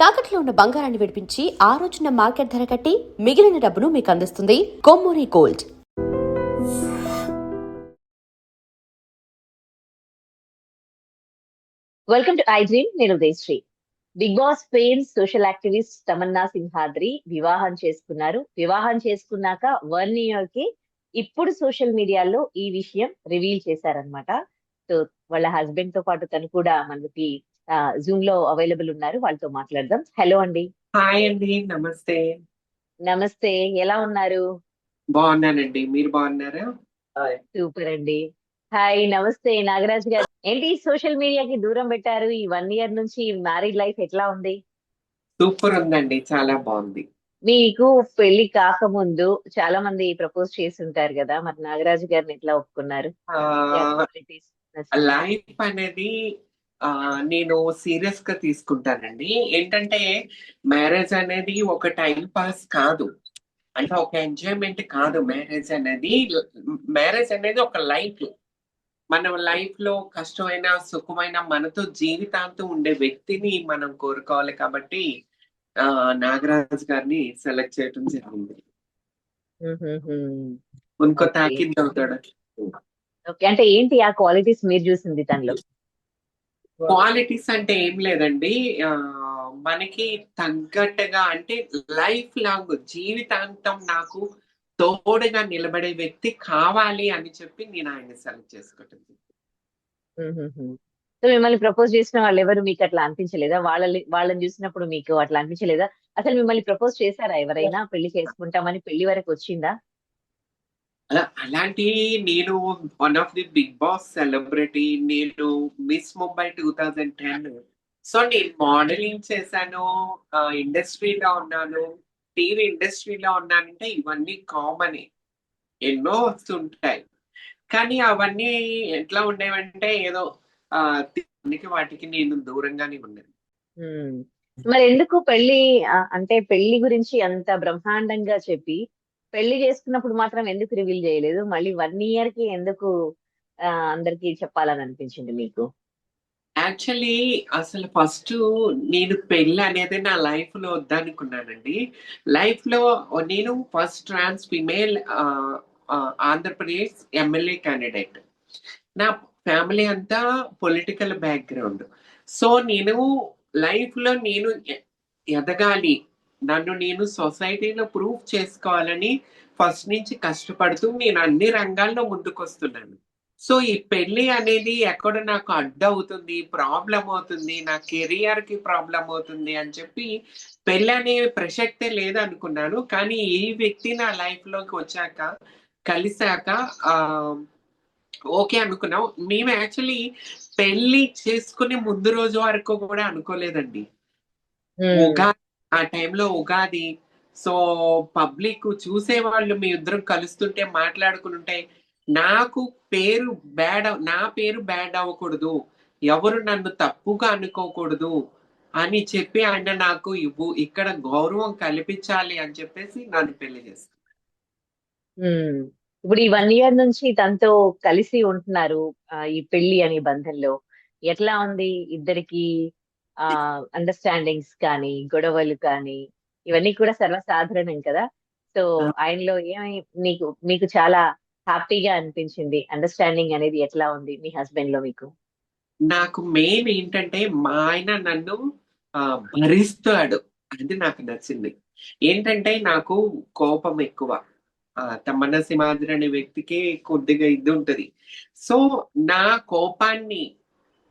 తాకట్లో ఉన్న బంగారాన్ని విడిపించి ఆ రోజున మార్కెట్ ధర కట్టి మిగిలిన డబ్బును మీకు అందిస్తుంది Kommuri Gold. Welcome to I Dream. నేను Udayasri. Big Boss fame social activist Tamanna Simhadri వివాహం చేసుకున్నారు. వివాహం చేసుకున్నాక 1 ఇయర్ కి ఇప్పుడు సోషల్ మీడియాలో ఈ విషయం రివీల్ చేశారనమాట. సో వాళ్ళ హస్బెండ్ తో పాటు తను కూడా మనకి జూమ్ లో అవైలబుల్ ఉన్నారు. వాళ్ళతో మాట్లాడదాం. హలో అండి. హాయ్ అండి, నమస్తే. నమస్తే, ఎలా ఉన్నారు? బాగున్నానండి, మీరు బాగున్నారా? సూపర్ అండి. హాయ్, నమస్తే నాగరాజ్ గారు. ఏంటి సోషల్ మీడియాకి దూరం పెట్టారు? ఈ 1 ఇయర్ నుంచి మ్యారీడ్ లైఫ్ ఎట్లా ఉంది? సూపర్ ఉందండి, చాలా బాగుంది. మీకు పెళ్లి కాకముందు చాలా మంది ప్రపోజ్ చేసి ఉంటారు కదా, మరి నాగరాజు గారిని ఎట్లా ఒప్పుకున్నారు? లైఫ్ అనేది నేను సీరియస్ గా తీసుకుంటానండి. ఏంటంటే మ్యారేజ్ అనేది ఒక టైం పాస్ కాదు, అంటే ఒక ఎంజాయ్మెంట్ కాదు. మ్యారేజ్ అనేది ఒక లైఫ్. మన లైఫ్ లో కష్టమైన సుఖమైన మనతో జీవితాంతం ఉండే వ్యక్తిని మనం కోరుకోవాలి. కాబట్టి నాగరాజ్ గారిని సెలెక్ట్ చేయడం జరిగింది. ఇంకో తాకిద్ అవుతాడు. అంటే ఏంటి ఆ క్వాలిటీస్ మీరు చూసింది తనలో? క్వాలిటీస్ అంటే ఏం లేదండి, మనకి తగ్గట్టుగా, అంటే లైఫ్ లాంగ్ జీవితాంతం నాకు తోడుగా నిలబడే వ్యక్తి కావాలి అని చెప్పి నేను ఆయన సెలెక్ట్ చేసుకోవటం. సో మిమ్మల్ని ప్రపోజ్ చేసిన వాళ్ళు ఎవరు మీకు అట్లా అనిపించలేదా? వాళ్ళని చూసినప్పుడు మీకు అట్లా అనిపించలేదా? అసలు మిమ్మల్ని ప్రపోజ్ చేశారా ఎవరైనా? పెళ్లి చేసుకుంటామని పెళ్లి వరకు వచ్చిందా? అలాంటి నేను one of the Bigg Boss celebrity. నేను మిస్ ముంబై 2010. సో నేను మోడలింగ్ చేశాను, ఇండస్ట్రీలో ఉన్నాను, టీవీ ఇండస్ట్రీలో ఉన్నానంటే ఇవన్నీ కామన్, ఎన్నో వస్తుంటాయి. కానీ అవన్నీ ఎట్లా ఉండేవంటే ఏదో వాటికి నేను దూరంగానే ఉన్నాను. మరి ఎందుకు పెళ్లి అంటే పెళ్లి గురించి అంత బ్రహ్మాండంగా చెప్పి పెళ్లి చేసుకున్నప్పుడు మాత్రం ఎందుకు రివీల్ చేయలేదు? మళ్ళీ 1 ఇయర్ కి ఎందుకు అందరికి చెప్పాలని అనిపించింది మీకు? యాక్చువల్లీ అసలు ఫస్ట్ నేను పెళ్ళి అనేది నా లైఫ్ లో వద్దనుకున్నానండి. లైఫ్ లో నేను first trans female Andhra Pradesh MLA candidate. నా ఫ్యామిలీ అంతా పొలిటికల్ బ్యాక్గ్రౌండ్. సో నేను లైఫ్ లో నేను ఎదగాలి, నన్ను నేను సొసైటీలో ప్రూవ్ చేసుకోవాలని ఫస్ట్ నుంచి కష్టపడుతూ నేను అన్ని రంగాల్లో ముందుకొస్తున్నాను. సో ఈ పెళ్లి అనేది ఎక్కడ నాకు అడ్డవుతుంది, ప్రాబ్లం అవుతుంది, నా కెరియర్ కి ప్రాబ్లం అవుతుంది అని చెప్పి పెళ్లి అనే ప్రసక్తే లేదనుకున్నాను. కానీ ఈ వ్యక్తి నా లైఫ్ లోకి వచ్చాక, కలిసాక ఓకే అనుకున్నాం. మేము యాక్చువల్లీ పెళ్లి చేసుకునే ముందు రోజు వరకు కూడా అనుకోలేదండి. ఉగాది, ఆ టైంలో ఉగాది. సో పబ్లిక్ చూసేవాళ్ళు మీ ఇద్దరం కలుస్తుంటే మాట్లాడుకుంటుంటే నాకు నా పేరు బ్యాడ్ అవ్వకూడదు, ఎవరు నన్ను తప్పుగా అనుకోకూడదు అని చెప్పి ఆయన నాకు ఇక్కడ గౌరవం కల్పించాలి అని చెప్పేసి నన్ను పెళ్లి చేస్తాను. ఇప్పుడు ఈ 1 ఇయర్ నుంచి తనతో కలిసి ఉంటున్నారు ఈ పెళ్లి అనే బంధంలో. ఎట్లా ఉంది ఇద్దరికి? అండర్స్టాండింగ్స్ కానీ, గొడవలు కానీ, ఇవన్నీ కూడా సర్వసాధారణం కదా. సో ఆయనలో ఏమై మీకు చాలా హ్యాపీగా అనిపించింది? అండర్స్టాండింగ్ అనేది ఎట్లా ఉంది మీ హస్బెండ్ లో మీకు? నాకు మెయిన్ ఏంటంటే మా ఆయన నన్ను భరిస్తాడు, అది నాకు నచ్చింది. ఏంటంటే నాకు కోపం ఎక్కువ. తమన్నా సింహాద్రి అనే వ్యక్తికి కొద్దిగా ఇది ఉంటది. సో నా కోపాన్ని,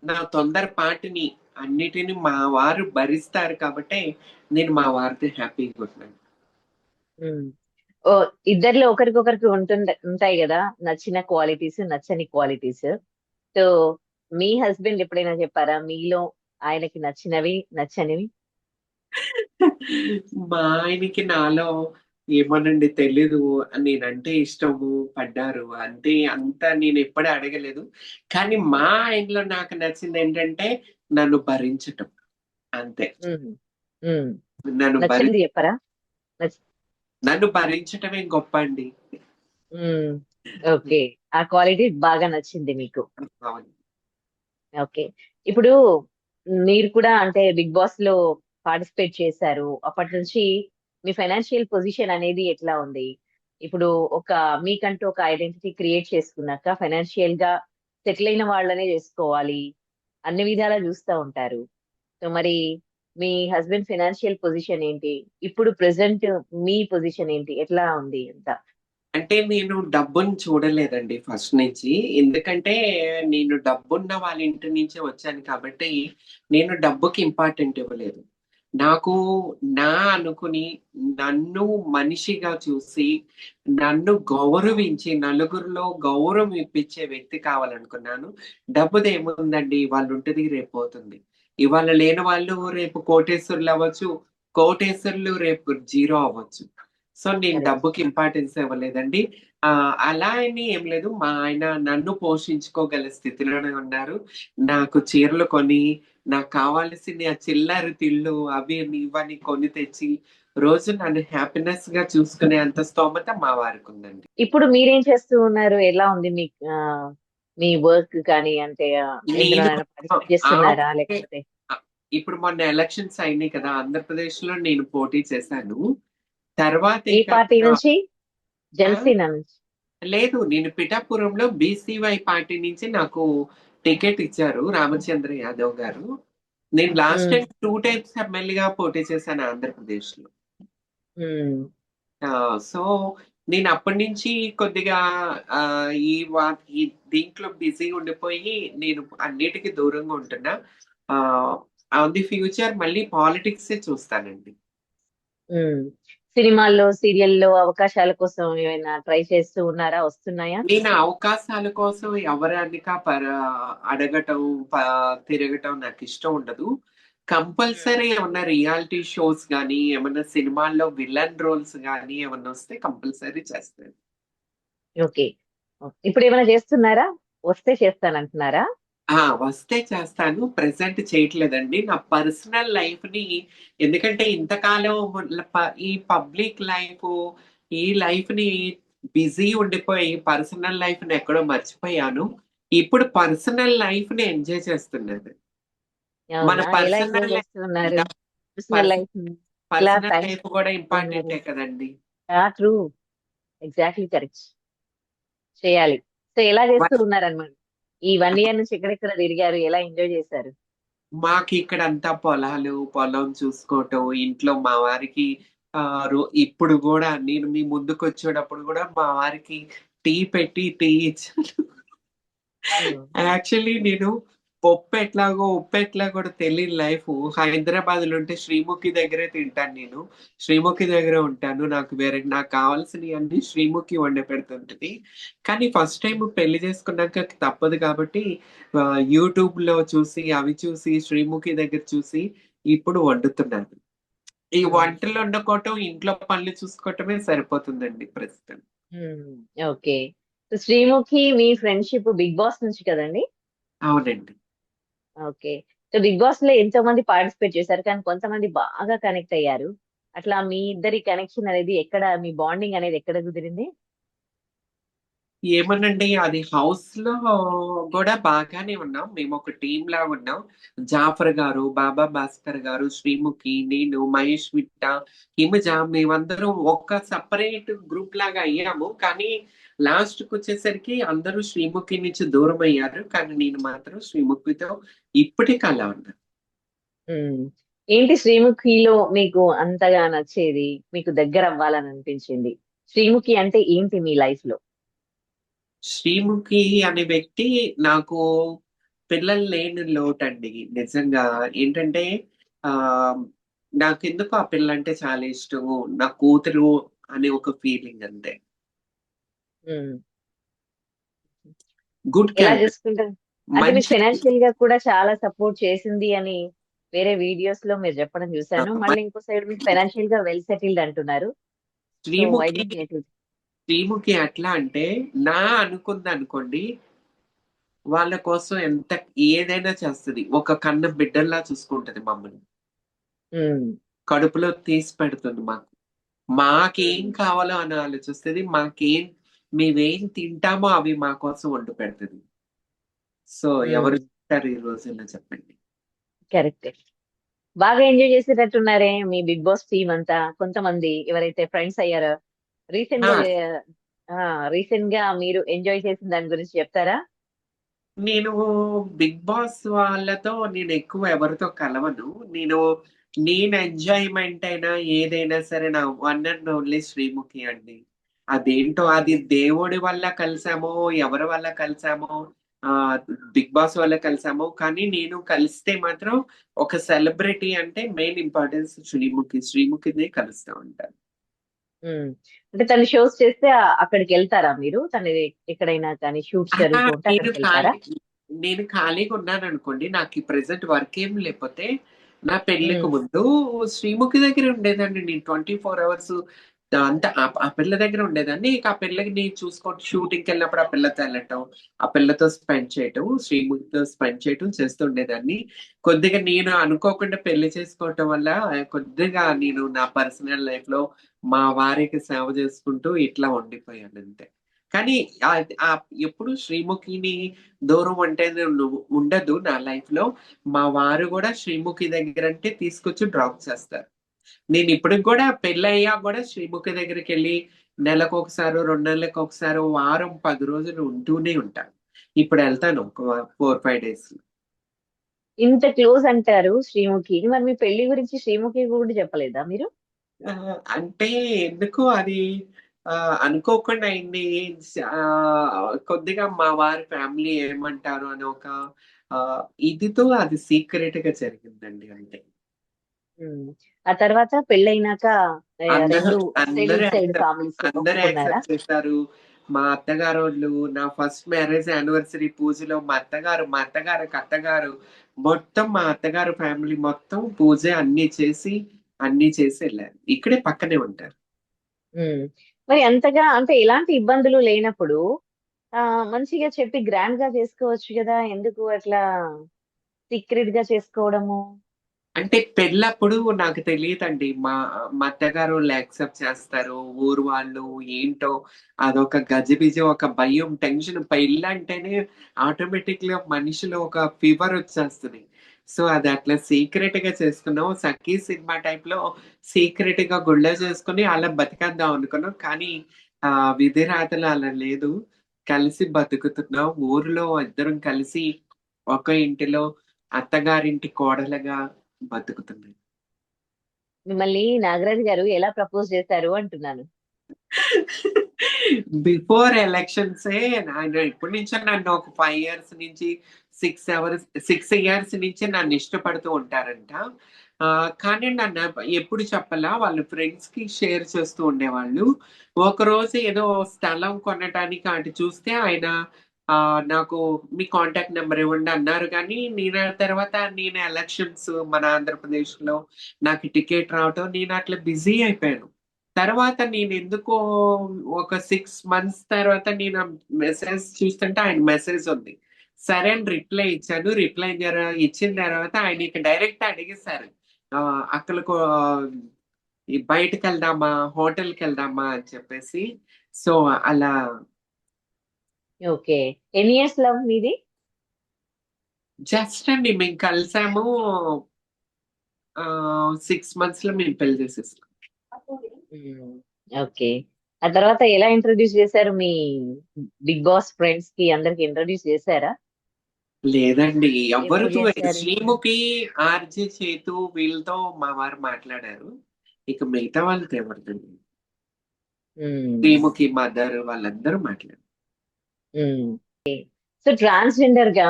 నా తొందరపాటుని అన్నిటిని మా వారు భరిస్తారు కాబట్టి నేను మా వారితో హ్యాపీగా ఉన్నాను. ఇద్దరిలో ఒకరికొకరికి ఉంటాయి కదా నచ్చిన క్వాలిటీస్, నచ్చని క్వాలిటీస్. సో మీ హస్బెండ్ ఎప్పుడైనా చెప్పారా మీలో ఆయనకి నచ్చినవి, నచ్చనివి? మా ఆయనకి నాలో ఏమోనండి తెలీదు, నేనంటే ఇష్టము పడ్డారు అంతే. అంతా నేను ఎప్పుడూ అడగలేదు. కానీ మా ఆయనలో నాకు నచ్చింది ఏంటంటే నన్ను భరించటం, అంతే. నచ్చింది చెప్పరా? నన్ను భరించటమే గొప్ప అండి. ఓకే, ఆ క్వాలిటీ బాగా నచ్చింది మీకు. ఓకే, ఇప్పుడు మీరు కూడా అంటే బిగ్ బాస్ లో పార్టిసిపేట్ చేశారు? అప్పటి నుంచి మీ ఫైనాన్షియల్ పొజిషన్ అనేది ఎట్లా ఉంది? ఇప్పుడు ఒక మీకంటూ ఒక ఐడెంటిటీ క్రియేట్ చేసుకున్నాక ఫైనాన్షియల్ గా సెటిల్ అయిన వాళ్ళనే చేసుకోవాలి, అన్ని విధాలా చూస్తూ ఉంటారు. సో మరి మీ హస్బెండ్ ఫైనాన్షియల్ పొజిషన్ ఏంటి? ఇప్పుడు ప్రెసెంట్ మీ పొజిషన్ ఏంటి? ఎట్లా ఉంది అంతా? అంటే నేను డబ్బుని చూడలేదండి ఫస్ట్ నుంచి. ఎందుకంటే నేను డబ్బున్న వాళ్ళ ఇంటి నుంచే వచ్చాను కాబట్టి నేను డబ్బుకి ఇంపార్టెంట్ ఇవ్వలేదు. నాకు నా అనుకుని నన్ను మనిషిగా చూసి, నన్ను గౌరవించి నలుగురిలో గౌరవం ఇప్పించే వ్యక్తి కావాలనుకున్నాను. డబ్బుదేముందండి ఇవాళుంటది రేపొతుంది. ఇవాళ లేని వాళ్ళు రేపు కోటేశ్వరులు అవ్వచ్చు. కోటేశ్వరులు రేపు జీరో అవ్వచ్చు. సో నేను కరెక్ట్. డబ్బుకి ఇంపార్టెన్స్ ఇవ్వలేదండి. అలా అని ఏం లేదు. మా ఆయన నన్ను పోషించుకోగల స్థితిలోనే ఉన్నారు. నాకు చీరలు కొని, నాకు కావాల్సిన ఆ చిల్లర తిళ్ళు అవి ఇవని కొని తెచ్చి, రోజు నన్ను హ్యాపీనెస్‌గా చూసుకునే అంత స్తోమత మా వారికుందండి. ఇప్పుడు మీరేం చేస్తూ ఉన్నారు? ఎలా ఉంది మీ మీ వర్క్ కానీ, అంటే నేను ఎందులోనైనా పార్టిసిపేట్ చేస్తున్నారా ఆఫ్‌టే లేకపోతే? ఇప్పుడు మొన్న ఎలక్షన్స్ అయినాయి కదా! ఆంధ్రప్రదేశ్‌లో నేను పోటీ చేశాను. తర్వాత ఏ ఇక పార్టీ నుంచి? ఆ! జనసేన నుంచి? లేదు. నేను పిఠాపురంలో బీసీవై పార్టీ నుంచి నాకు టికెట్ ఇచ్చారు రామచంద్ర యాదవ్ గారు. నేను లాస్ట్ ఉమ్, టైమ్ 2 టైమ్స్ ఎమ్మెల్యేగా పోటీ చేశాను ఆంధ్రప్రదేశ్‌లో. ఉమ్, సో, నేను అప్పటినుంచి కొద్దిగా ఈ ఈ దీంట్లో బిజీగా ఉండిపోయి నేను అన్నిటికి దూరంగా ఉంటున్నా. ఆహ్, ఆన్ ది ఫ్యూచర్ మళ్ళీ పాలిటిక్సే చూస్తానండి. ఉమ్. సినిమాల్లో, సీరియల్లో అవకాశాల కోసం ఏమైనా ట్రై చేస్తూ ఉన్నారా? వస్తున్నాయా? నేను అవకాశాల కోసం ఎవరనక అడగటం, ప తిరగటం నాకిష్టం ఉండదు. కంపల్సరీ ఏమన్నా రియాలిటీ షోస్ గానీ, ఏమన్నా సినిమాల్లో విలన్ రోల్స్ గానీ ఏమన్నొస్తే కంపల్సరీ చేస్తాను. ఓకే. ఇప్పుడు ఏమైనా చేస్తున్నారా? వస్తే చేస్తానంటున్నారా? వస్తే చేస్తాను. ప్రెజెంట్ చేయట్లేదండి. నా పర్సనల్ లైఫ్‌ని ఎందుకంటే ఇంతకాలం ఈ పబ్లిక్ లైఫు, ఈ లైఫ్‌ని బిజీ ఉండిపోయి పర్సనల్ లైఫ్‌ని ఎక్కడో మర్చిపోయాను. ఇప్పుడు పర్సనల్ లైఫ్‌ని ఎంజాయ్ చేస్తున్నాను. మన అవునా? ఎలా ఎంజాయ్ పర్సనల్ లైఫ్ చేస్తూ ఉన్నారు పర్సనల్ పర్స్ లైఫ్? ఎలా పర్సనల్ టైం లైఫ్ స్పెండ్ గూడా చేస్తూ ఉన్నారు? ఇంపార్టెంటే కదండీ! ట్రూ. Exactly correct. చేయాలి. సో ఎలా చేస్తూ ఉన్నారన్నమాట? ఈ 1 ఇయర్ నుంచి ఎక్కడెక్కడ తిరిగారు? ఎలా ఎంజాయ్ చేశారు? మాకిక్కడంతా పొలాలు, పొలం చూసుకోవటం, ఇంట్లో మా వారికి ఇప్పుడు గూడా నేను మీ ముందుకొచ్చేటప్పుడు గూడా మా వారికి టీ పెట్టి టీ ఇచ్చాను. హ్మ్. యాక్చువల్లీ నేను పప్పెట్లాగో, ఉప్పెట్లా కూడా తెలియని లైఫు హైదరాబాద్‌లో ఉంటే శ్రీముఖి దగ్గరే తింటాను నేను. శ్రీముఖి దగ్గరే ఉంటాను. నాకు కావాల్సినయన్నీ శ్రీముఖి వండి పెడుతుంటది. కానీ ఫస్ట్ టైమ్ పెళ్లి చేసుకున్నాక తప్పదు కాబట్టి యూట్యూబ్‌లో చూసి, అవి చూసి, శ్రీముఖి దగ్గర చూసి ఇప్పుడు వండుతున్నాను. ఈ హ్మ్. వంటలు వండుకోవటం, ఇంట్లో పనులు చూసుకోవటమే సరిపోతుందండి ప్రస్తుతం. హ్మ్. ఓకే. సో 'శ్రీముఖి' మీ ఫ్రెండ్‌షిప్ 'బిగ్ బాస్' నుంచి కదండీ? అవునండి. ఓకే. సో 'బిగ్ బాస్‌లో' ఎంతోమంది పార్టిసిపేట్ చేశారు. కానీ కొంతమంది బాగా కనెక్ట్ అయ్యారు. అట్లా మీ ఇద్దరి కనెక్షన్ అనేది ఎక్కడ, మీ బాండింగ్ అనేది ఎక్కడ కుదిరింది? ఏమోనండి అది హౌస్‌లో గూడా బాగానే ఉన్నాం. మేమొక టీమ్‌లాగా ఉన్నాం. జాఫర్ గారు, బాబా భాస్కర్ గారు, శ్రీముఖి, నేను, మహేష్ విట్ట, హిమజ మేమందరం ఒక సెపరేట్ గ్రూప్‌లాగా అయ్యాము. కానీ లాస్ట్‌కొచ్చేసరికి అందరూ శ్రీముఖి నుంచి దూరమయ్యారు. కానీ నేను మాత్రం శ్రీముఖితో ఇప్పటికి అలా ఉన్నా. హ్మ్. ఏంటి 'శ్రీముఖిలో' మీకు అంతగా నచ్చేది? మీకు దగ్గరవ్వాలని అనిపించింది? 'శ్రీముఖి' అంటే ఏంటి మీ లైఫ్‌లో? శ్రీముఖి అనే వ్యక్తి నాకు పిల్లలు లేని లోటండి. నిజంగా ఏంటంటే ఆహ్, నాకెందుకో ఆ పిల్లంటే చాలా ఇష్టము. నా కూతురు అనే ఒక ఫీలింగ్ అంతే. హ్మ్. గుడ్ ఎలా క్యారెక్టర్. చూసుకుంటారు? అంటే మీకు మంచి ఫైనాన్షియల్‌గా కూడా చాలా సపోర్ట్ చేసింది అని వేరే వీడియోస్‌లో మీరు చెప్పడం చూసాను. ఆహ్, మళ్ళీ ఇంకో సైడ్ మీకు ఫైనాన్షియల్‌గా వెల్ సెటిల్డ్ అంటున్నారు. So why Sreemukhi, did you? Sreemukhi ఎట్లా అంటే అనుకుందనుకోండి వాళ్ళ కోసం ఏదైనా చేస్తది. ఒక కన్న బిడ్డల్లా చూసుకుంటది మమ్మల్ని. హ్మ్. కడుపులో తీసి పెడుతుంది మాకు. మాకేం హ్మ్. కావాలో అని ఆలోచిస్తది. మేమేం తింటామో అవి మా కోసం వండి పెడతది. సో, ఎవరు హ్మ్. తింటారు ఈ రోజుల్లో చెప్పండి. కరెక్టే. బాగా ఎంజాయ్ చేసేటట్టున్నారే మీ బిగ్ బాస్ టీమ్ అంతా. కొంతమంది ఎవరైతే ఫ్రెండ్స్ అయ్యారో రీసెంట్ ఆ, గా రీసెంట్ గా మీరు ఎంజాయ్ చేసిన దాని గురించి చెప్తారా? నేను బిగ్ బాస్ వాళ్ళతో నేను ఎక్కువ ఎవరితో కలవను. నేను నేను ఎంజాయ్మెంట్ అయినా ఏదైనా సరే నా వన్ అండ్ ఓన్లీ శ్రీముఖి అండి. అదేంటో అది దేవుడి వల్ల కలిసామో, ఎవరి వల్ల కలిసామో, ఆ బిగ్ బాస్ వల్ల కలిసామో, కానీ నేను కలిస్తే మాత్రం ఒక సెలబ్రిటీ అంటే మెయిన్ ఇంపార్టెన్స్ శ్రీముఖి. శ్రీముఖినే కలుస్తూ ఉంటాను. ఉమ్. అంటే తను షోస్ చేస్తే అక్కడికి వెళ్తారా మీరు? తను ఎక్కడైనా కానీ షూట్స్ ఆహా! జరుగుతూ ఉంటే నేను అక్కడికి వెళ్తారా? ఖాళీ నేను ఖాళీగా ఉన్నాననుకోండి, నాకు ఈ ప్రెజెంట్ వర్క్ ఏం లేకపోతే, నా పెళ్ళికి ఉమ్. ముందు శ్రీముఖి దగ్గర ఉండేదాన్ని నేను 24 అవర్స్. అంతా ఆ పిల్ల దగ్గర ఉండేదాన్ని. ఇక ఆ పిల్లకి చూసుకుంటూ షూటింగ్‌కి వెళ్ళినప్పుడు ఆ పిల్లతో వెళ్ళటం, ఆ పిల్లతో స్పెండ్ చేయటం, శ్రీముఖితో స్పెండ్ చేయటం చేస్తూ ఉండేదాన్ని. కొద్దిగా నేను అనుకోకుండా పెళ్లి చేసుకోవటం వల్ల కొద్దిగా నేను నా పర్సనల్ లైఫ్‌లో మా వారికి సేవ చేసుకుంటూ ఇట్లా ఉండిపోయాను అంతే. కానీ ఎప్పుడు శ్రీముఖిని దూరం అంటే ఉండదు నా లైఫ్ లో. మా వారు కూడా శ్రీముఖి దగ్గర అంటే తీసుకొచ్చి డ్రాప్ చేస్తారు. నేను ఇప్పటికి కూడా పెళ్ళయ్యాక కూడా శ్రీముఖి దగ్గరికి వెళ్ళి నెలకు ఒకసారి, 2 నెలలకు ఒకసారి, వారం 10 రోజులు ఉంటూనే ఉంటాను. ఇప్పుడు వెళ్తాను ఒక 4-5 డేస్. ఇంత క్లోజ్ అంటారు శ్రీముఖి. మరి మీ పెళ్లి గురించి శ్రీముఖి కూడా చెప్పలేదా మీరు? అంటే ఎందుకో అది అనుకోకుండా అయింది. కొద్దిగా మా వారి ఫ్యామిలీ ఏమంటారు అని ఒక ఇదితో అది సీక్రెట్ గా జరిగిందండి అంతే. ఉమ్. ఆ తర్వాత పెళ్ళైనాక అందరూ రెండు అందరూ సైడ్ యాక్సెప్ట్ ఫ్యామిలీస్ అందరూ ఒప్పుకున్నారా? యాక్సెప్ట్ చేశారు. మా అత్తగారోళ్ళు నా ఫస్ట్ మ్యారేజ్ యానివర్సరీ పూజలో మా అత్తగారికి అత్తగారు మొత్తం, మా అత్తగారు ఫ్యామిలీ మొత్తం పూజ అన్ని చేసి వెళ్ళారు. ఇక్కడే పక్కనే ఉంటారు. ఉమ్. మరి అంతగా అంటే ఎలాంటి ఇబ్బందులు లేనప్పుడు మంచిగా చెప్పి గ్రాండ్ గా చేసుకోవచ్చు కదా, ఎందుకు అట్లా సీక్రెట్ గా చేసుకోవడము? అంటే పెళ్ళప్పుడు నాకు తెలియదండి. మా అత్తగారోళ్ళు యాక్సెప్ట్ చేస్తారు. ఊరు వాళ్ళు ఏంటో అదొక గజిబిజి, ఒక భయం, టెన్షన్. పెళ్ళంటేనే ఆటోమేటిక్‌గా మనిషిలో ఒక ఫీవర్ వచ్చేస్తది. సో, అది అట్లా సీక్రెట్‌గా చేసుకున్నాం. 'సఖి' సినిమా టైప్‌లో సీక్రెట్‌గా గుళ్ళో చేసుకొని అలా బతికేద్దాం అనుకున్నాం. కానీ విధిరాతలో అలా లేదు. కలిసి బతుకుతున్నాం. ఊర్లో ఇద్దరం కలిసి ఒక ఇంటిలో అత్తగారింటి కోడలుగా బతుకుతుంది. మిమ్మల్ని నాగరాజు గారు ఎలా ప్రపోజ్ చేశారు అంటున్నాను. బిఫోర్ ఎలక్షన్సే ఆయన ఎప్పటి నుంచో నన్ను ఒక 5 ఇయర్స్ నుంచి 6 ఇయర్స్ నుంచి నన్ను ఇష్టపడుతూ ఉంటారంట. కానీ నన్ను ఎప్పుడు చెప్పలా. వాళ్ళ ఫ్రెండ్స్‌కి షేర్ చేస్తూ ఉండేవాళ్ళు. ఒకరోజు ఏదో స్థలం కొనటానికి అటు చూస్తే ఆయన నాకు మీ కాంటాక్ట్ నంబర్ ఇవ్వండి అన్నారు గానీ, నేను ఆ తర్వాత ఎలక్షన్స్ మన ఆంధ్రప్రదేశ్‌లో నాకు టికెట్ రావటం నేను అట్లా బిజీ అయిపోయాను. తర్వాత నేనెందుకో ఒక 6 మంత్స్ తర్వాత నేను ఆ మెసేజ్ చూస్తుంటే ఆయన మెసేజ్ ఉంది. సరే అని రిప్లై ఇచ్చాను. ఇచ్చిన తర్వాత ఆయన ఇక డైరెక్ట్ అడిగేసారు. అక్కలకు ఈ బయటికెళ్దామా? హోటల్‌కెళ్దామా? అని చెప్పేసి. సో, అలా ఓకే. ఎన్ని ఇయర్స్ లవ్ మీది? జస్ట్ అండి మేము కలిసాము. 6 మంత్స్‌లో మేము పెళ్లి చేసేసుకున్నాం. ఉమ్. ఓకే. ఆ తర్వాత ఎలా ఇంట్రొడ్యూస్ చేశారు మీ బిగ్ బాస్ ఫ్రెండ్స్ కి? అందరికి ఇంట్రొడ్యూస్ చేశారా? లేదండి. ఎప్పుడు ఎవ్వరితో చేశారు? శ్రీముఖి, ఆర్‌జే చేతు వీళ్ళతో మా వారు మాట్లాడారు. ఇక మిగతా వాళ్ళతో ఎవరితో లేదు. ఉమ్. శ్రీముఖి మదర్ వాళ్ళందరూ మాట్లాడారు. ఉమ్. సో ట్రాన్స్జెండర్ గా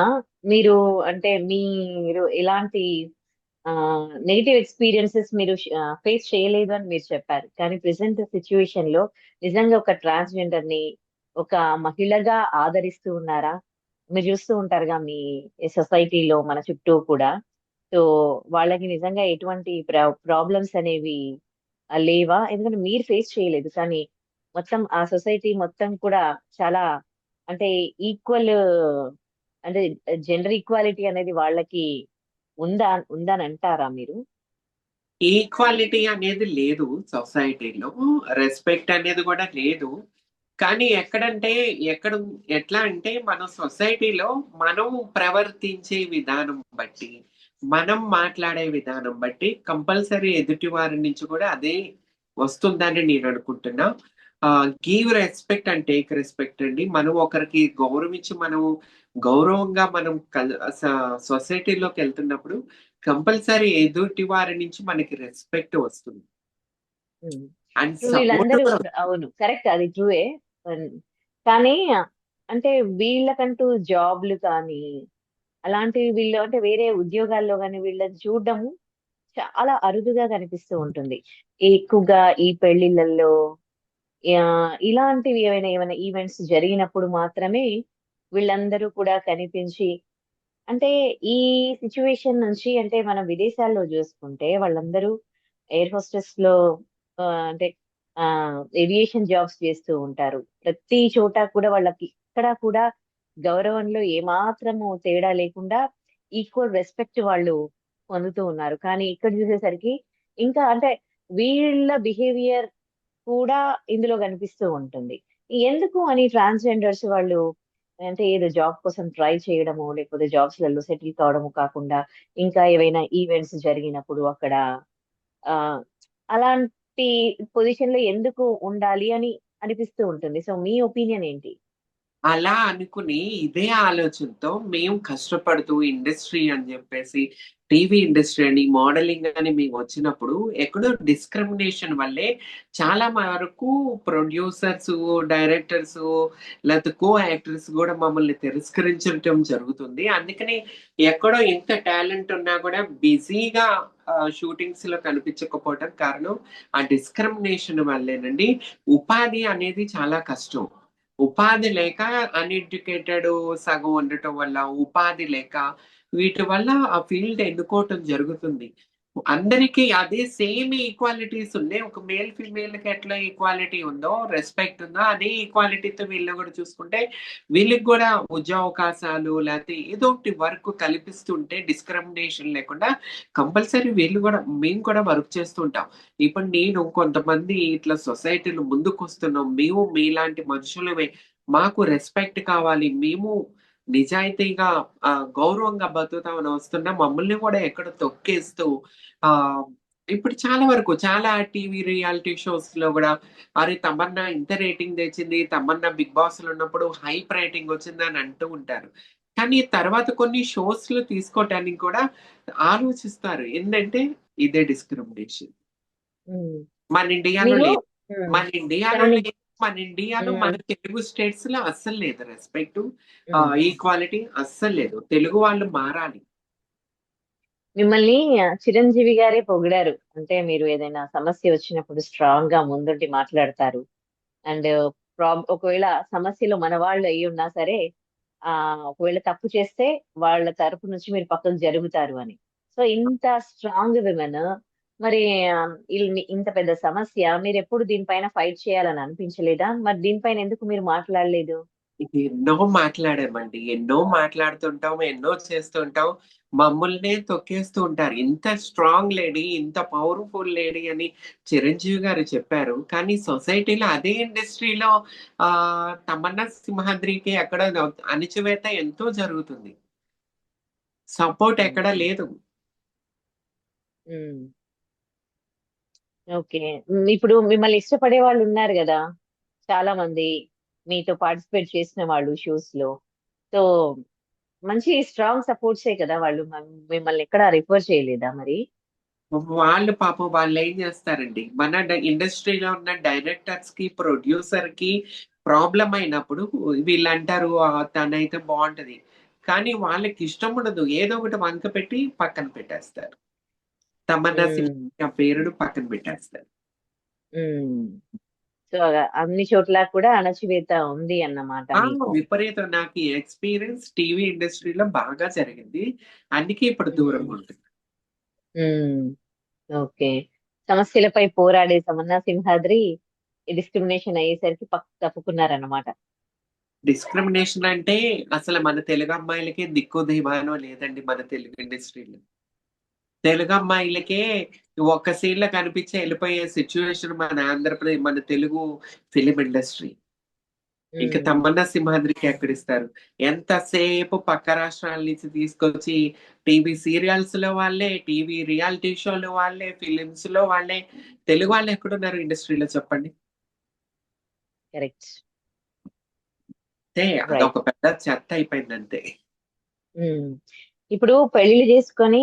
మీరు అంటే మీరు ఎలాంటి నెగిటివ్ ఎక్స్పీరియన్సెస్ మీరు ఫేస్ చేయలేదు అని మీరు చెప్పారు. కానీ ప్రెసెంట్ సిచ్యువేషన్ లో నిజంగా ఒక ట్రాన్స్జెండర్ ని ఒక మహిళగా ఆదరిస్తూ ఉన్నారా? మీరు చూస్తూ ఉంటారుగా మీ సొసైటీలో మన చుట్టూ కూడా. సో వాళ్ళకి నిజంగా ఎటువంటి ప్రాబ్లమ్స్ అనేవి లేవా? ఎందుకంటే మీరు ఫేస్ చేయలేదు. కానీ మొత్తం ఆ సొసైటీ మొత్తం కూడా చాలా అంటే ఈక్వల్, అంటే జెండర్ ఈక్వాలిటీ అనేది వాళ్ళకి ఉందని అంటారా మీరు? ఈక్వాలిటీ అనేది లేదు సొసైటీలో. రెస్పెక్ట్ అనేది కూడా లేదు. కానీ ఎక్కడ ఎట్లా అంటే మన సొసైటీలో మనం ప్రవర్తించే విధానం బట్టి, మనం మాట్లాడే విధానం బట్టి కంపల్సరీ ఎదుటి వారి నుంచి కూడా అదే వస్తుందని నేను అనుకుంటున్నా. Give respect and take respect అండి. మనం ఒకరికి గౌరవించి మనం గౌరవంగా మనం సొసైటీలోకి వెళ్తున్నప్పుడు కంపల్సరీ ఎదుటి వారి నుంచి మనకి రెస్పెక్ట్ వస్తుంది. అండ్ ఇప్పుడు సపోర్ట్ వీళ్ళందరూ కూడా. అవును, కరెక్ట్, అది ట్రూవే. కానీ అంటే వీళ్ళకంటూ జాబ్లు కానీ అలాంటివి, వీళ్ళు అంటే వేరే ఉద్యోగాల్లో కానీ వీళ్ళని చూడడము చాలా అరుదుగా కనిపిస్తూ ఉంటుంది. ఎక్కువగా ఈ పెళ్లిళ్ళల్లో ఇలాంటివి ఏమైనా ఈవెంట్స్ జరిగినప్పుడు మాత్రమే వీళ్ళందరూ కూడా కనిపించి, అంటే ఈ సిచ్యువేషన్ నుంచి, అంటే మనం విదేశాల్లో చూసుకుంటే వాళ్ళందరూ ఎయిర్ హోస్టెస్ లో అంటే ఏవియేషన్ జాబ్స్ చేస్తూ ఉంటారు. ప్రతి చోట కూడా వాళ్ళకి ఇక్కడ కూడా గౌరవంలో ఏమాత్రము తేడా లేకుండా ఈక్వల్ రెస్పెక్ట్ వాళ్ళు పొందుతూ ఉన్నారు. కానీ ఇక్కడ చూసేసరికి ఇంకా అంటే వీళ్ళ బిహేవియర్ కూడా ఇందులో కనిపిస్తూ ఉంటుంది. ఎందుకు అని ట్రాన్స్‌జెండర్స్ వాళ్ళు అంటే ఏదో జాబ్ కోసం ట్రై చేయడమో, లేకపోతే జాబ్స్‌లలో సెటిల్ కావడమో కాకుండా, ఇంకా ఏవైనా ఈవెంట్స్ జరిగినప్పుడు అక్కడ ఆహ్, అలాంటి పొజిషన్‌లో ఎందుకు ఉండాలి అని అనిపిస్తూ ఉంటుంది. సో, మీ ఒపీనియన్ ఏంటి? అలా అనుకుని ఇదే ఆలోచనతో మేము కష్టపడుతూ ఇండస్ట్రీ అని చెప్పేసి టీవీ ఇండస్ట్రీ అని మోడలింగ్ అని మేము వచ్చినప్పుడు ఎక్కడో డిస్క్రిమినేషన్ వల్లే చాలా వరకు ప్రొడ్యూసర్స్, డైరెక్టర్స్ లేకపోతే కో యాక్టర్స్ కూడా మమ్మల్ని తిరస్కరించడం జరుగుతుంది. అందుకని ఎక్కడో ఇంత టాలెంట్ ఉన్నా కూడా బిజీగా షూటింగ్స్ లో కనిపించకపోవడం కారణం ఆ డిస్క్రిమినేషన్ వల్లేనండి. ఉపాధి అనేది చాలా కష్టం. ఉపాధి లేక అన్‌ఎడ్యుకేటెడ్ సగం ఉండటం వల్ల, ఉపాధి లేక వీటి వల్ల ఆ ఫీల్డ్ ఎన్నుకోవటం జరుగుతుంది. అందరికి అదే సేమ్ ఈక్వాలిటీస్ ఉన్నాయి. ఒక మేల్ ఫీమేల్‌కి ఎట్లా ఈక్వాలిటీ ఉందో, రెస్పెక్ట్ ఉందో అదే ఈక్వాలిటీతో వీళ్ళని కూడా చూసుకుంటే వీళ్ళకి కూడా ఉద్యోగావకాశాలు లేతే ఏదో ఒకటి వర్క్ కల్పిస్తుంటే డిస్క్రిమినేషన్ లేకుండా కంపల్సరీ వీళ్ళు కూడా మేము కూడా వర్క్ చేస్తూ ఉంటాం. ఇప్పుడు నేను కొంతమంది ఇట్లా సొసైటీలో ముందుకొస్తున్నాం. మేము మీలాంటి మనుషులమే. మాకు రెస్పెక్ట్ కావాలి. మేము నిజాయితీగా గౌరవంగా బతుకుతామని వస్తున్నా మమ్మల్ని కూడా ఎక్కడ తొక్కేస్తూ ఆహ్, ఇప్పుడు చాలా వరకు చాలా టీవీ రియాలిటీ షోస్‌లో గూడా అరే! తమన్నా ఇంత రేటింగ్ తెచ్చింది. తమన్నా 'బిగ్ బాస్‌లో' ఉన్నప్పుడు హైప్ రేటింగ్ వచ్చిందని అంటూ ఉంటారు. కానీ తర్వాత కొన్ని షోస్‌లో తీసుకోవటానికి కూడా ఆలోచిస్తారు. ఏందంటే ఇదే డిస్క్రిమినేషన్. హ్మ్. మన ఇండియాలో మీరు లేదు. హ్మ్. మన ఇండియాలో కానీ లేదు. మన ఇండియాలో హ్మ్. మన తెలుగు స్టేట్స్‌లో అస్సలు లేదు రెస్పెక్టు. హ్మ్. ఈక్వాలిటీ అస్సలు లేదు. తెలుగు వాళ్ళు మారాలి. మిమ్మల్ని చిరంజీవి గారే పొగిడారు. అంటే మీరు ఏదైనా సమస్య వచ్చినప్పుడు స్ట్రాంగ్‌గా ముందుండి మాట్లాడతారు. అండ్ ఒకవేళ సమస్యలో మన వాళ్ళు అయ్యున్నా సరే, ఒకవేళ తప్పు చేస్తే వాళ్ళ తరపు నుంచి మీరు పక్కకు జరుగుతారు అని. సో, ఇంత స్ట్రాంగ్ విమెన్ మరి ఇంత పెద్ద సమస్య మీరెప్పుడు దీనిపైన ఫైట్ చేయాలని అనిపించలేదా? మరి దీనిపైన ఎందుకు మీరు మాట్లాడలేదు? ఎన్నో మాట్లాడామండి. ఎన్నో మాట్లాడుతుంటాం. ఎన్నో చేస్తుంటాం. మమ్మల్నే తొక్కేస్తూ ఉంటారు. ఇంత స్ట్రాంగ్ లేడీ, ఇంత పవర్‌ఫుల్ లేడీ అని చిరంజీవి గారు చెప్పారు. కానీ సొసైటీలో అదే ఇండస్ట్రీలో తమన్నా సింహాద్రికి ఎక్కడ అణిచివేత ఎంతో జరుగుతుంది. సపోర్ట్ హ్మ్. ఎక్కడ లేదు. హ్మ్. ఓకే. ఇప్పుడు మిమ్మల్ని ఇష్టపడే వాళ్ళున్నారు గదా! చాలా మంది మీతో పార్టిసిపేట్ చేసిన వాళ్ళు షోస్‌లో. సో, మంచి స్ట్రాంగ్ సపోర్ట్సే కదా! వాళ్ళు మిమ్మల్ని ఎక్కడా రిఫర్ చేయలేదా మరి? వాళ్ళు పాపం వాళ్ళేం జేస్తారండి, మన ఇండస్ట్రీలో ఉన్న డైరెక్టర్స్‌కి, ప్రొడ్యూసర్‌కి ప్రాబ్లమ్ అయినప్పుడు వీళ్ళంటారు తనైతే బావుంటది. కానీ వాళ్ళకిష్టం ఉండదు. ఏదో ఒకటి వంక పెట్టి పక్కన పెట్టేస్తారు. తమన్నా హ్మ్. సింహ పేరును పక్కన పెట్టేస్తారు. హ్మ్. సో, అన్ని చోట్ల కూడా అణచివేత ఉంది అన్నమాట ఆ! మీకు. విపరీతం నాకు ఈ ఎక్స్‌పీరియన్స్ టీవీ ఇండస్ట్రీలో బాగా జరిగింది. అందుకే ఇప్పుడు హ్మ్. దూరంగా ఉంటున్నా. హ్మ్. ఓకే. సమస్యలపై పోరాడే తమన్నా సింహాద్రి డిస్క్రిమినేషన్ అయ్యేసరికి తప్పుకున్నారన్నమాట. డిస్క్రిమినేషన్ అంటే అసలు మన తెలుగు అమ్మాయిలకే దిక్కు దివాను లేదండి మన తెలుగు ఇండస్ట్రీలో. తెలుగు అమ్మాయిలకే ఒక్క సీన్‌లో కనిపించి ఎళ్ళిపోయే సిట్యుయేషన్ మన మన తెలుగు ఫిల్మ్ ఇండస్ట్రీ. ఇంకా ఉమ్, తమన్నా సింహాద్రికి ఎక్కడిస్తారు? ఎంతసేపు పక్క రాష్ట్రాల నుంచి తీసుకొచ్చి టీవీ సీరియల్స్ లో వాళ్ళే, టీవీ రియాలిటీ షోలు వాళ్ళే, ఫిలిమ్స్ లో వాళ్ళే. తెలుగు వాళ్ళు ఎక్కడున్నారు ఇండస్ట్రీలో చెప్పండి? కరెక్ట్. అంటే రైట్. అదొక పెద్ద చెత్త అయిపోయింది అంతే. ఇప్పుడు పెళ్లిళ్ళు చేసుకొని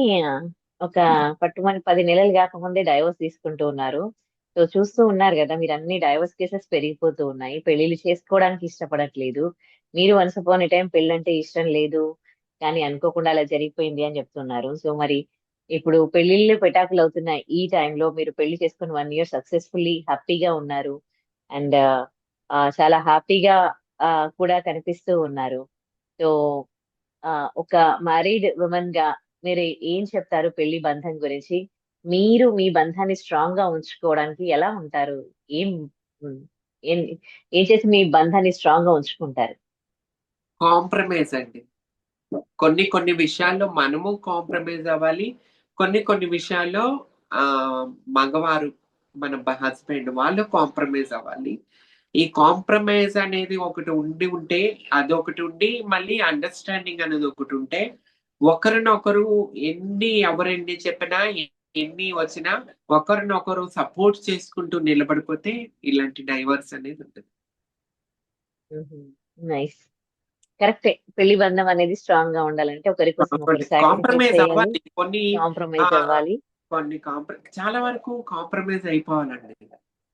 ఒక పట్టుమని 10 నెలలు కాకముందే డైవోర్స్ తీసుకుంటూ ఉన్నారు. సో చూస్తూ ఉన్నారు కదా, మీరు అన్ని డైవోర్స్ కేసెస్ పెరిగిపోతూ ఉన్నాయి. పెళ్లిళ్ళు చేసుకోవడానికి ఇష్టపడట్లేదు. మీరు వన్స్ అపాన్ ఏ టైం పెళ్ళంటే ఇష్టం లేదు, కానీ అనుకోకుండా అలా జరిగిపోయింది అని చెప్తున్నారు. సో మరి ఇప్పుడు పెళ్లిళ్ళు పెటాకులు అవుతున్నాయి. ఈ టైంలో మీరు పెళ్లి చేసుకుని 1 year సక్సెస్ఫుల్లీ హ్యాపీగా ఉన్నారు. అండ్ చాలా హ్యాపీగా కూడా కనిపిస్తూ ఉన్నారు. సో ఆ ఒక మ్యారీడ్ ఉమెన్ గా మీరు ఏం చెప్తారు పెళ్లి బంధం గురించి? మీరు మీ బంధాన్ని స్ట్రాంగ్ గా ఉంచుకోవడానికి ఎలా ఉంటారు? ఏం ఉమ్, ఏం ఏం చేసి మీ బంధాన్ని స్ట్రాంగ్ గా ఉంచుకుంటారు? కాంప్రమైజ్ అండి. కొన్ని కొన్ని విషయాల్లో మనము కాంప్రమైజ్ అవ్వాలి. కొన్ని కొన్ని విషయాల్లో ఆ మగవారు, మన హస్బెండ్ వాళ్ళు కాంప్రమైజ్ అవ్వాలి. ఈ కాంప్రమైజ్ అనేది ఒకటి ఉంటే, అదొకటి ఉండి మళ్ళీ అండర్స్టాండింగ్ అనేది ఒకటి ఉంటే, ఒకరినొకరు ఎవరెన్ని చెప్పినా, ఎన్ని వచ్చినా ఒకరినొకరు సపోర్ట్ చేసుకుంటూ నిలబడిపోతే ఇలాంటి డైవర్స్ అనేది ఉంటుంది. నైస్. కరెక్టే. పెళ్లి బంధం అనేది స్ట్రాంగ్ గా ఉండాలంటే ఒకరి కోసం ఒకరు సాక్రిఫైస్ కాంప్రమైజ్ చేయాలి, అవ్వాలి. ఆ కాంప్రమైజ్ అవ్వాలి. చాలా వరకు కాంప్రమైజ్ అయిపోవాలండి.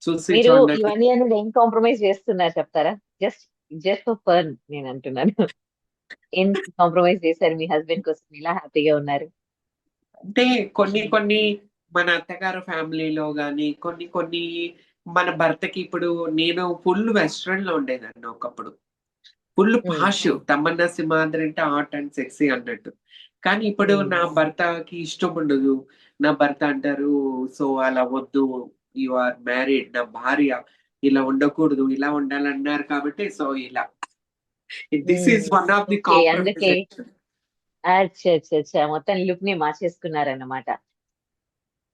చూసి మీరు చూడండి. ఇవన్నీ అనేది ఏం కాంప్రమైజ్ చేస్తున్నారు చెప్తారా? జస్ట్ జస్ట్ ఫర్ ఫన్ నేను అంటున్నాను. ఏం కాంప్రమైజ్ చేశారు మీ హస్బెండ్ కోసం? ఇలా హ్యాపీగా ఉన్నారు? అంటే కొన్ని కొన్ని మన అత్తగారు ఫ్యామిలీలో గాని, కొన్ని కొన్ని మన భర్తకి ఇప్పుడు నేను ఫుల్ వెస్ట్రన్ లో ఉండేదాన్ని ఒకప్పుడు. ఫుల్ ఉమ్, పాష్ తమన్నా సింహాద్రి అంటే హాట్ అండ్ సెక్సీ అన్నట్టు. కానీ ఇప్పుడు ఉమ్, నా భర్తకి ఇష్టం ఉండదు. నా భర్త అంటారు, సో అలా వద్దు, యు ఆర్ మ్యారీడ్, నా భార్య ఇలా ఉండకూడదు, ఇలా ఉండాలన్నారు కాబట్టి సో ఇలా. This is um. One of the okay, అందుకే కాంప్రమైజేషన్. అచ్చా అచ్చా అచ్చా, మొత్తం లుక్ ని మార్చేసుకున్నారన్నమాట.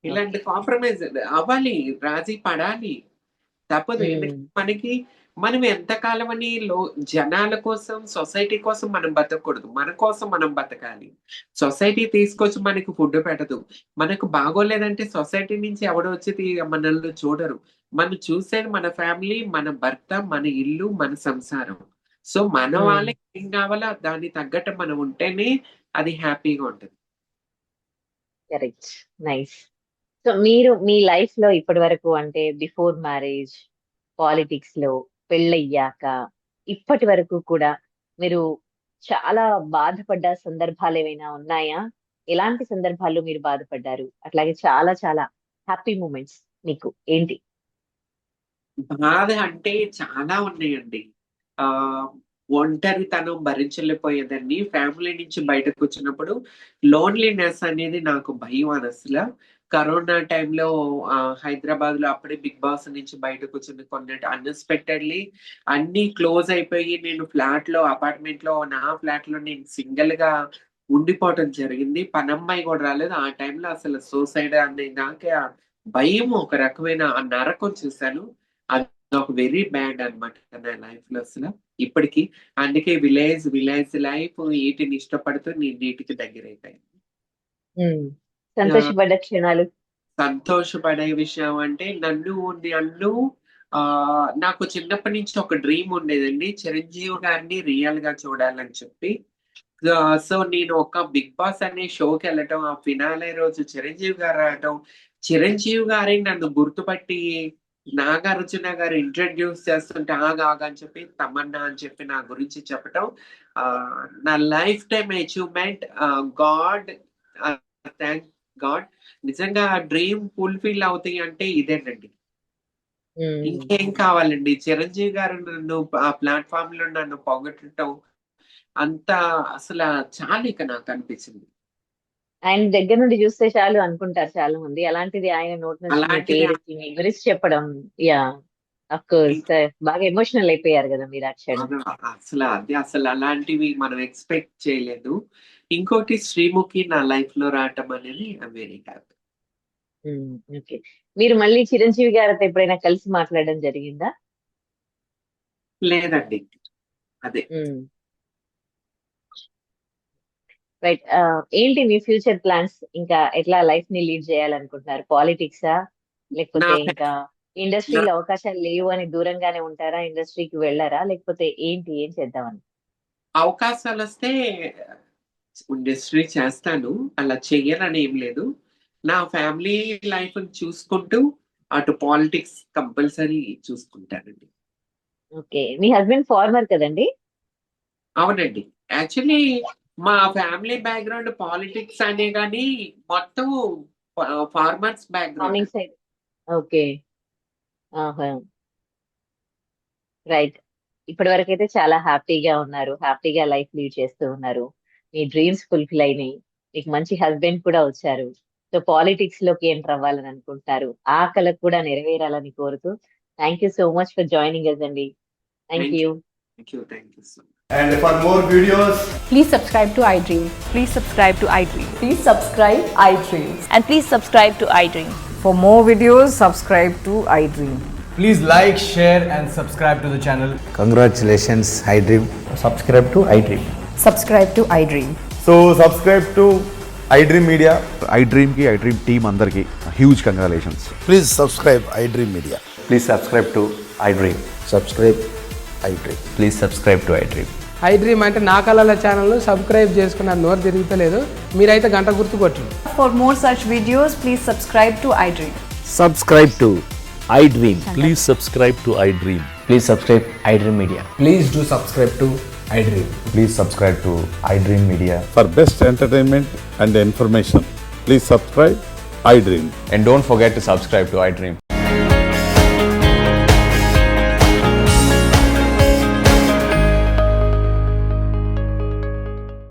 ఇలాంటి ఓకే. కాంప్రమైజ్ అవ్వాలి, రాజీ పడాలి. తప్పదు. ఉమ్, ఎందుకంటే మనం ఎంతకాలం అని జనాల కోసం, సొసైటీ కోసం మనం బతకూడదు. మన కోసం మనం బతకాలి. సొసైటీ తీసుకొచ్చి మనకి ఫుడ్ పెట్టదు. మనకు బాగోలేదంటే సొసైటీ నుంచి ఎవడో వచ్చి మనల్ని చూడరు. మనం చూసేది మన ఫ్యామిలీ, మన భర్త, మన ఇల్లు, మన సంసారం. సో మన ఉమ్. వాళ్ళకి ఏం కావాలో దానికి తగ్గట్టు మనం ఉంటేనే అది హ్యాపీగా ఉంటది. కరెక్ట్. నైస్. సో మీరు మీ లైఫ్ లో ఇప్పటి వరకు అంటే బిఫోర్ మ్యారేజ్, పాలిటిక్స్ లో, పెళ్ళయ్యాక, ఇప్పటి వరకు కూడా మీరు చాలా బాధపడ్డ సందర్భాలు ఏమైనా ఉన్నాయా? ఎలాంటి సందర్భాల్లో మీరు బాధపడ్డారు? అట్లాగే చాలా చాలా హ్యాపీ మూమెంట్స్ మీకు ఏంటి? బాధ అంటే చాలా ఉన్నాయండి. ఆహ్, ఒంటరితనం భరించలేకపోయేదాన్ని. ఫ్యామిలీ నుంచి బయటకు వచ్చినప్పుడు లోన్లీనెస్ అనేది నాకు భయం అనసల. కరోనా టైంలో హైదరాబాద్‌లో అప్పుడే 'బిగ్ బాస్' నుంచి బయటకొచ్చింది. కొన్నట్టు అన్‌ఎక్స్‌పెక్టెడ్‌లీ అన్నీ క్లోజ్ అయిపోయి నేను అపార్ట్మెంట్‌లో నా ఫ్లాట్‌లో నేను సింగిల్‌గా ఉండిపోవటం జరిగింది. పనమ్మాయి గూడా రాలేదు. ఆ టైంలో అసలు సూసైడ్ అనే దాకా భయం, ఒక రకమైన ఆ నరకం చూసాను. అదొక వెరీ బ్యాడ్ అన్నమాట నా లైఫ్‌లో అసల. ఇప్పటికి. అందుకే విలేజ్ లైఫ్ ఈటిని ఇష్టపడుతూ నేను వీటికి దగ్గరైపోయాను. ఉమ్. ఆహ్, సంతోషపడ్డ క్షణాలు? సంతోషపడే విషయం అంటే నన్ను నాకు చిన్నప్పటి నుంచి ఒక డ్రీమ్ ఉండేదండి. చిరంజీవి గారిని రియల్‌గా చూడాలని చెప్పి. సో నేను ఒక 'బిగ్ బాస్' అనే షోకెళ్ళటం, ఆ ఫినాలే రోజు చిరంజీవి గారు రావటం, చిరంజీవి గారే నన్ను గుర్తుపట్టి 'నాగార్జున' గారు ఇంట్రొడ్యూస్ చేస్తుంటే ఆగు అని చెప్పి తమన్నా అని చెప్పి నా గురించి చెప్పటం నా life time achievement. God thank God. నిజంగా డ్రీమ్ ఫుల్‌ఫిల్ అవుతాయి అంటే ఇదేనండి. ఉమ్. ఇంకేం కావాలండి? చిరంజీవి గారు నన్ను ఆ ప్లాట్‌ఫార్మ్‌లో నన్ను పొగడటం అంతా అసల చాలిక నాకనిపించింది. ఆయన దగ్గర నుండి చూస్తే చాలు అనుకుంటారు చాలా మంది. అలాంటిది ఆయన నోటి నుంచి మీ అలాంటిది పేరెత్తి మీ గురించి చెప్పడం, యాహ్! ఆఫ్ కోర్స్ ఇంకా బాగా ఎమోషనల్ అయిపోయారు కదా మీరు ఆ క్షణం. అసలు అలాంటివి మనం ఎక్స్‌పెక్ట్ చేయలేదు. ఇంకోటి 'శ్రీముఖి' నా లైఫ్‌లో రావటం అనేది ఐయామ్ వెరీ హ్యాపీ. హ్మ్. ఓకే. మీరు మళ్ళీ చిరంజీవి గారితో ఎప్పుడైనా కలిసి మాట్లాడడం జరిగిందా? లేదండి. అదే. రైట్. ఏంటి మీ ఫ్యూచర్ ప్లాన్స్? ఇంకా ఎట్లా లైఫ్ ని లీడ్ చేయాలనుకుంటున్నారు? పాలిటిక్సా? నా లేకపోతే ఫ్యా ఇంకా నా ఇండస్ట్రీలో అవకాశాలు లేవు అని దూరంగానే ఉంటారా? ఇండస్ట్రీకి వెళ్ళారా? లేకపోతే ఏంటి? ఏం చేద్దామని? అవకాశాలొస్తే ఇండస్ట్రీ చేస్తాను. అలా చెయ్యనని ఏం లేదు. నా ఫ్యామిలీ లైఫ్‌ని చూసుకుంటూ అటు పాలిటిక్స్ కంపల్సరీ చూసుకుంటానండి. ఓకే. మీ హస్బెండ్ ఫార్మర్ కదండీ? అవునండి. యాక్చువల్లీ మా ఫ్యామిలీ బ్యాక్‌గ్రౌండ్ పాలిటిక్స్ అనే గాని మొత్తం farmers background. Farming side. Okay. ఆహా! రైట్. ఇప్పటివరకైతే చాలా హ్యాపీగా ఉన్నారు. హ్యాపీగా లైఫ్ లీడ్ చేస్తూ ఉన్నారు. మీ డ్రీమ్స్ ఫుల్‌ఫిల్ అయినాయి. మీకు మంచి హస్బెండ్ కూడా వచ్చారు. సో, పాలిటిక్స్‌లోకి ఎంటర్ అవ్వాలని అనుకుంటున్నారు. ఆ కల కూడా నెరవేరాలని కోరుతూ thank you so much for joining us అండి. Thank thank you. You. Thank you so much. And for more videos, Please subscribe to iDream. Please subscribe to iDream. Please subscribe iDreams. And please subscribe to iDream. For more videos, subscribe to iDream. please like, share, and subscribe to the channel. Congratulations, iDream. Subscribe to iDream. Subscribe to iDream. So subscribe to iDream Media. iDream ki iDream team అందరికి huge congratulations. Please subscribe iDream Media. Please subscribe to iDream. Subscribe iDream. Please subscribe to iDream. iDream అంటే నా కళల channel subscribe చేసుకున్నారు. నోరు తిరుగుతలేదు. మీరైతే గంట గుర్తు కొట్టండి. For more such videos, please subscribe to iDream. Subscribe to iDream. Please subscribe to iDream. Please subscribe iDream Media. Please do subscribe to iDream. Please subscribe to iDream Media. For best entertainment and information, please subscribe iDream. And don't forget to subscribe to iDream.